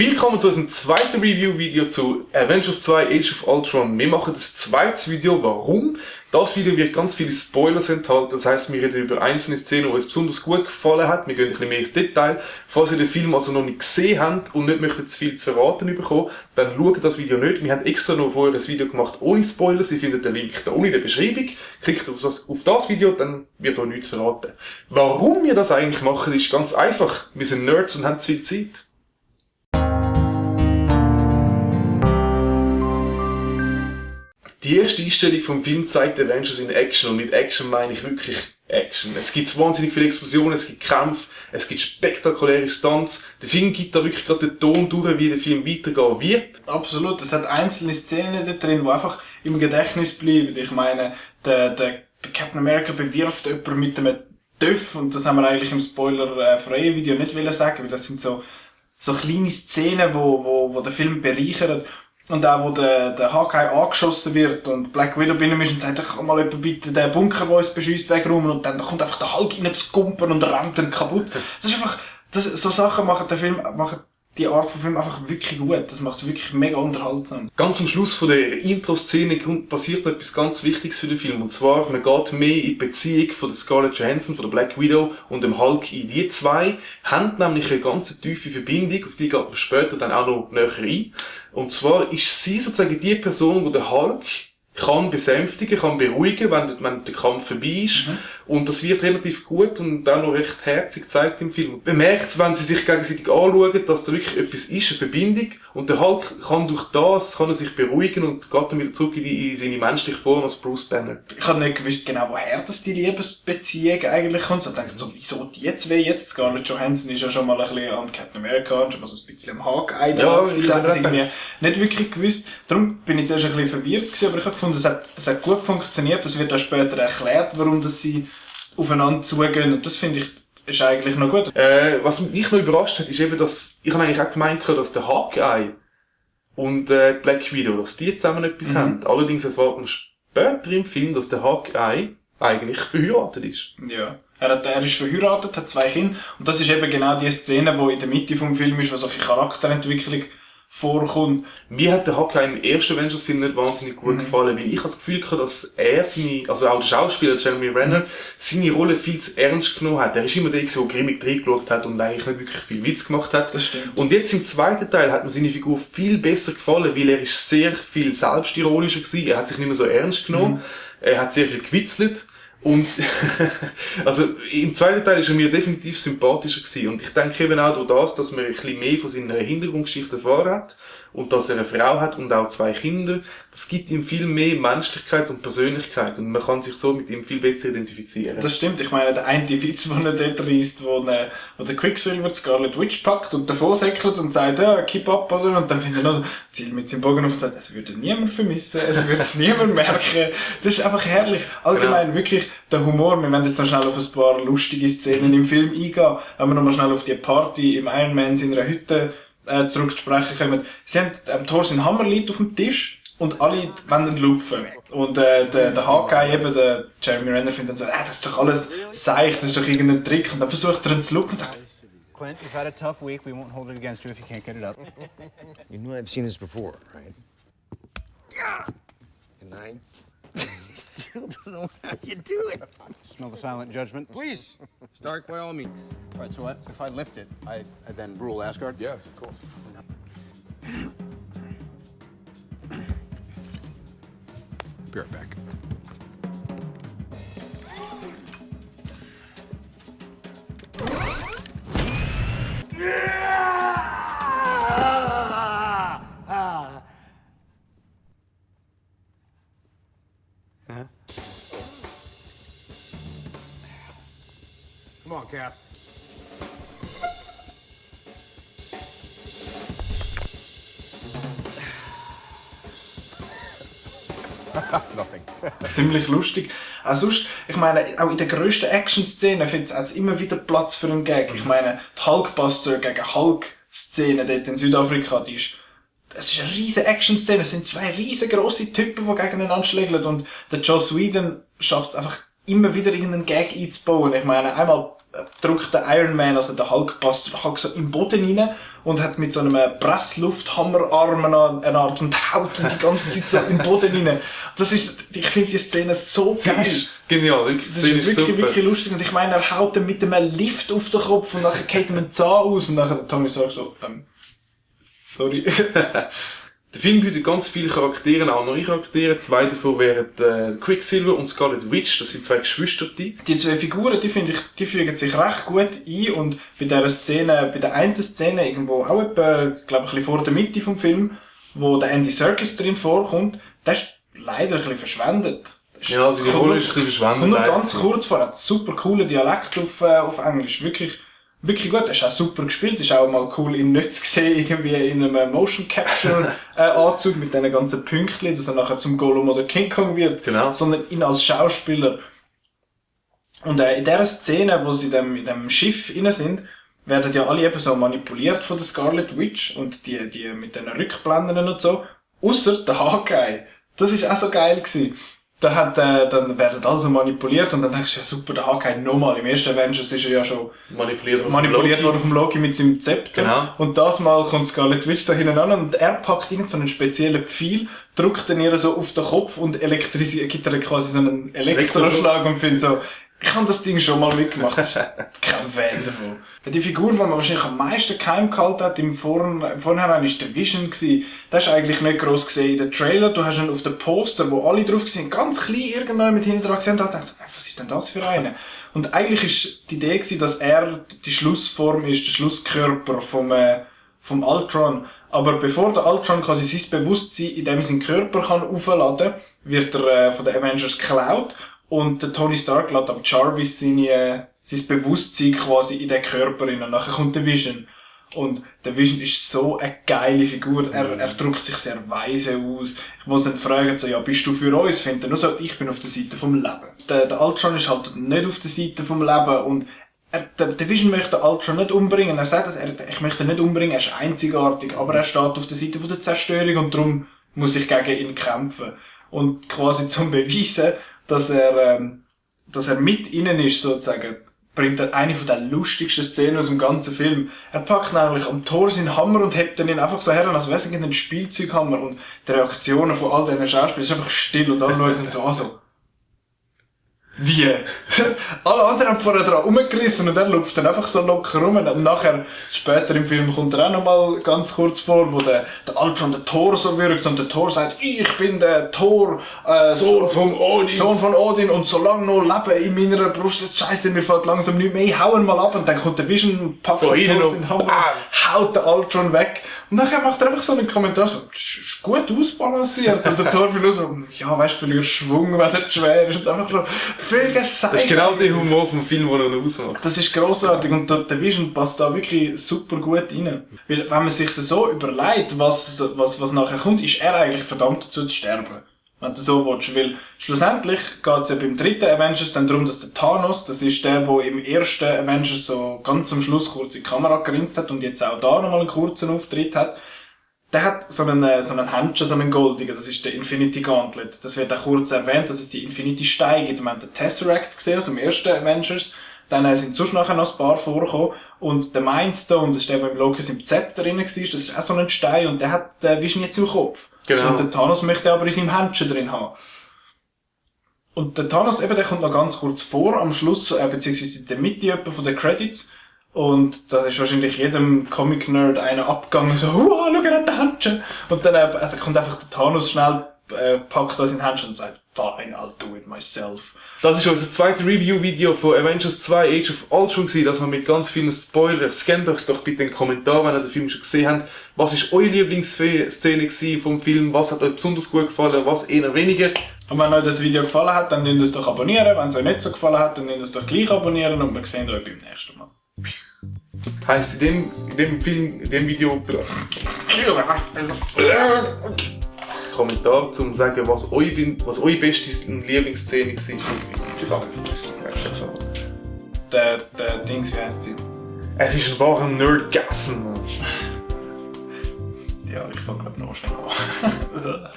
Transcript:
Willkommen zu unserem zweiten Review-Video zu Avengers 2 Age of Ultron. Wir machen das zweite Video. Warum? Das Video wird ganz viele Spoilers enthalten. Das heisst, wir reden über einzelne Szenen, die uns besonders gut gefallen hat. Wir gehen ein bisschen mehr ins Detail. Falls ihr den Film also noch nicht gesehen habt und nicht möchtet zu viel zu verraten bekommen, dann schaut das Video nicht. Wir haben extra noch vorher ein Video gemacht ohne Spoilers. Ihr findet den Link da unten in der Beschreibung. Klickt auf das Video, dann wird euch nichts verraten. Warum wir das eigentlich machen, ist ganz einfach. Wir sind Nerds und haben zu viel Zeit. Die erste Einstellung vom Film zeigt Avengers in Action, und mit Action meine ich wirklich Action. Es gibt wahnsinnig viele Explosionen, es gibt Kämpfe, es gibt spektakuläre Stunts. Der Film gibt da wirklich gerade den Ton durch, wie der Film weitergehen wird. Absolut, es hat einzelne Szenen da drin, die einfach im Gedächtnis bleiben. Ich meine, der Captain America bewirft jemanden mit einem Töff, und das haben wir eigentlich im spoilerfreien Video nicht sagen, weil das sind so kleine Szenen, wo den Film bereichern. Und auch, wo der Hawkeye angeschossen wird und Black Widow bei ihm ist und sagt, ich kann mal jemand bitte den Bunker, der uns beschüsst, wegräumen, und dann kommt einfach der Hulk rein zu kumpern und rammt ihn kaputt. Das ist einfach, so Sachen machen die Art von Film einfach wirklich gut. Das macht es wirklich mega unterhaltsam. Ganz am Schluss von der Intro-Szene passiert noch etwas ganz Wichtiges für den Film. Und zwar, man geht mehr in die Beziehung von der Scarlett Johansson, von der Black Widow und dem Hulk ein. Die zwei haben nämlich eine ganz tiefe Verbindung, auf die geht man später dann auch noch näher ein. Und zwar ist sie sozusagen die Person, die der Hulk kann besänftigen, kann beruhigen, wenn der Kampf vorbei ist. Und das wird relativ gut und auch noch recht herzig gezeigt im Film. Man merkt, wenn sie sich gegenseitig anschauen, dass da wirklich etwas ist, eine Verbindung. Und der Hulk kann durch das, kann er sich beruhigen und geht dann wieder zurück in seine menschliche Form als Bruce Banner. Ich habe nicht gewusst genau, woher das die Liebesbeziehung eigentlich kommt. Ich dachte so, wieso die zwei jetzt? Scarlett Johansson ist ja schon mal ein bisschen an Captain America, schon mal so ein bisschen am Hawkeye da. Ja, ich habe es irgendwie nicht wirklich gewusst. Darum bin ich zuerst ein bisschen verwirrt gewesen, aber ich habe gefunden, es hat gut funktioniert. Das wird auch später erklärt, warum das sie aufeinander zugehen. Und das finde ich, ist eigentlich noch gut. Was mich noch überrascht hat, ist eben, dass ich habe eigentlich auch gemeint, dass der Hawkeye und Black Widow, dass die zusammen etwas haben. Allerdings erfahrt man später im Film, dass der Hawkeye eigentlich verheiratet ist. Ja. Er ist verheiratet, hat 2 Kinder. Und das ist eben genau die Szene, die in der Mitte vom Film ist, wo solche Charakterentwicklung vorkommt. Mir hat der Hawkeye im ersten Avengers-Film nicht wahnsinnig gut gefallen, weil ich habe das Gefühl hatte, dass er also auch der Schauspieler Jeremy Renner, seine Rolle viel zu ernst genommen hat. Er ist immer der, der grimmig reingeschaut hat und eigentlich nicht wirklich viel Witz gemacht hat. Das stimmt. Und jetzt im zweiten Teil hat mir seine Figur viel besser gefallen, weil er ist sehr viel selbstironischer gewesen. Er hat sich nicht mehr so ernst genommen. Er hat sehr viel gewitzelt. Und, also, im zweiten Teil ist er mir definitiv sympathischer gewesen. Und ich denke eben auch durch das, dass man ein bisschen mehr von seiner Hintergrundgeschichte erfahren hat. Und dass er eine Frau hat und auch 2 Kinder. Das gibt ihm viel mehr Menschlichkeit und Persönlichkeit. Und man kann sich so mit ihm viel besser identifizieren. Das stimmt. Ich meine, der eine Witz, den er dort reisst, wo der Quicksilver die Scarlet Witch packt und davor säckelt und sagt, ja, keep up, oder? Und dann findet er noch, zielt mit seinem Bogen auf und sagt, es würde niemand vermissen, es würde es niemand merken. Das ist einfach herrlich. Allgemein wirklich der Humor. Wir werden jetzt noch schnell auf ein paar lustige Szenen im Film eingehen. Wenn wir noch mal schnell auf die Party im Iron Man in einer Hütte zurücksprechen kommen. Sie haben, Thor sein Hammer liegt auf dem Tisch und alle wollen lupfen. Und der Hawkeye, eben, der Jeremy Renner, findet dann so, das ist doch alles seich, das ist doch irgendein Trick. Und dann versucht er ihn zu lupfen und sagt, Clint, you've had a tough week. We won't hold it against you if you can't get it up. You know I've seen this before, right? And I still don't know how you do it. Smell the silent judgment. Please, start by all means. All right, so if I lift it, I then rule Asgard? Yes, of course. Be right back. Come on, Cap. Nothing. ziemlich lustig. Auch sonst, ich meine, auch in den grössten Action-Szenen hat es immer wieder Platz für einen Gag. Ich meine, die Hulkbuster gegen Hulk-Szene dort in Südafrika, es ist eine riesige Action-Szene. Es sind 2 riesengroße Typen, die gegeneinander schlägeln. Und der Joss Whedon schafft es einfach immer wieder irgendeinen Gag einzubauen. Ich meine, einmal drückt der Iron Man, also der Hulk, passt der Hulk so im Boden rein und hat mit so einem Presslufthammerarm eine Art und haut ihn die ganze Zeit so im Boden rein. Ich finde die Szene so geil. Genial, wirklich. Das ist wirklich lustig. Und ich meine, er haut ihn mit einem Lift auf den Kopf und nachher geht ihm ein Zahn aus und nachher der Tony sagt so, sorry. Der Film bietet ganz viele Charaktere, auch neue Charaktere. Zwei davon wären Quicksilver und Scarlet Witch, das sind zwei Geschwister. Die zwei Figuren, die finde ich, die fügen sich recht gut ein und bei der Szene, bei der einen Szene irgendwo auch etwa, glaube ich, ein bisschen vor der Mitte vom Film, wo der Andy Serkis drin vorkommt, der ist leider ein bisschen verschwendet. Ja, seine Rolle ist ein bisschen verschwendet. Und noch ganz kurz vor, hat super coolen Dialekt auf Englisch, wirklich gut, er ist auch super gespielt, ist auch mal cool ihn nicht zu sehen, irgendwie in einem Motion Capture Anzug mit diesen ganzen Pünktchen, dass er nachher zum Gollum oder King Kong wird, genau. Sondern ihn als Schauspieler. Und in dieser Szene, wo sie in dem Schiff rein sind, werden ja alle eben so manipuliert von der Scarlet Witch und die mit den Rückblenden und so, ausser der Hawkeye. Das ist auch so geil gewesen. Dann werden alle so manipuliert und dann denkst du, ja super, der Hawkeye nochmal. Im ersten Avengers ist er ja schon manipuliert worden vom Loki mit seinem Zepter. Genau. Und das Mal kommt Scarlet Witch da hintereinander und er packt irgend so einen speziellen Pfeil, drückt den ihr so auf den Kopf und gibt ihr quasi so einen Elektroschlag und findet so, ich habe das Ding schon mal mitgemacht. Kein Fan davon. Die Figur, die man wahrscheinlich am meisten geheim gehalten hat vornherein, war der Vision gewesen. Das ist eigentlich nicht gross gesehen in den Trailer. Du hast ihn auf dem Poster, wo alle drauf waren, ganz klein irgendwann mit hinten dran gesehen und dachte, was ist denn das für eine? Und eigentlich ist die Idee gewesen, dass er die Schlussform ist, der Schlusskörper vom Ultron. Aber bevor der Ultron quasi sein Bewusstsein in dem seinen Körper kann aufladen kann, wird er von den Avengers geklaut. Und der Tony Stark lässt am Jarvis sein Bewusstsein quasi in den Körper rein. Und nachher kommt der Vision. Und der Vision ist so eine geile Figur. Er drückt sich sehr weise aus. Ich muss ihn fragen, so, ja, bist du für uns? Findet er nur so, ich bin auf der Seite vom Leben. Der Ultron ist halt nicht auf der Seite vom Leben. Und der Vision möchte den Ultron nicht umbringen. Er sagt, ich möchte ihn nicht umbringen, er ist einzigartig. Aber er steht auf der Seite von der Zerstörung und darum muss ich gegen ihn kämpfen. Und quasi zum Beweisen, dass er mit ihnen ist, sozusagen, bringt er eine von den lustigsten Szenen aus dem ganzen Film. Er packt nämlich am Thor seinen Hammer und hebt ihn einfach so her, als wäre es ein Spielzeughammer. Und die Reaktionen von all diesen Schauspielern ist einfach still und alle schauen so an, so. Wie? Alle anderen haben vorher dran rumgerissen und er läuft dann einfach so locker rum. Und nachher, später im Film, kommt er auch noch mal ganz kurz vor, wo der Ultron den Thor so wirkt und der Thor sagt, ich bin der Thor, Sohn von Odin und solange noch Leben in meiner Brust, Scheiße, mir fällt langsam nicht mehr, hauen mal ab. Und dann kommt der Vision, packt den Thor in den Hammer, haut den Ultron weg. Und nachher macht er einfach so einen Kommentar, so, ist gut ausbalanciert. Und der Thor will nur so, ja, weißt du, verlierst Schwung, wenn er schwer ist. Und einfach so, das ist genau der Humor vom Film, den er ausmacht. Das ist grossartig und der Vision passt da wirklich super gut rein. Weil, wenn man sich so überlegt, was nachher kommt, ist er eigentlich verdammt dazu zu sterben. Wenn du so willst. Weil schlussendlich geht es ja beim dritten Avengers dann darum, dass der Thanos, das ist der im ersten Avengers so ganz am Schluss kurz in die Kamera gerinst hat und jetzt auch da nochmal einen kurzen Auftritt hat. Der hat so einen Händchen, so einen goldigen, das ist der Infinity Gauntlet. Das wird auch kurz erwähnt, dass es die Infinity Steine gibt. Wir haben den Tesseract gesehen aus dem ersten Avengers. Dann sind sonst nachher noch ein paar vorgekommen. Und der Mindstone, das ist der, der im Locus im Zepter drin war, das ist auch so ein Stein und der hat Vision jetzt im Kopf. Genau. Und der Thanos möchte aber in seinem Händchen drin haben. Und der Thanos eben, der kommt noch ganz kurz vor, am Schluss, beziehungsweise in der Mitte von den Credits. Und da ist wahrscheinlich jedem Comic-Nerd einer abgegangen, so, schau, er hat den Händchen. Und dann kommt einfach der Thanos schnell, packt das in den Händchen und sagt, fine, I'll do it myself. Das ist unser zweites Review-Video von Avengers 2 Age of Ultron gewesen, dass wir mit ganz vielen Spoilern, scannt euch doch bitte in den Kommentaren, wenn ihr den Film schon gesehen habt. Was ist eure Lieblingsszene vom Film? Was hat euch besonders gut gefallen? Was eher weniger? Und wenn euch das Video gefallen hat, dann nehmt es doch abonnieren. Wenn es euch nicht so gefallen hat, dann nehmt es doch gleich abonnieren und wir sehen euch beim nächsten Mal. Heisst in dem Video Kommentar, um zu sagen, was eure beste Lieblingsszene war. Der Dings, wie heisst sie? Es ist ein wahrer Nerdgassen, Mann. Ja, ich fange gerade noch schnell an.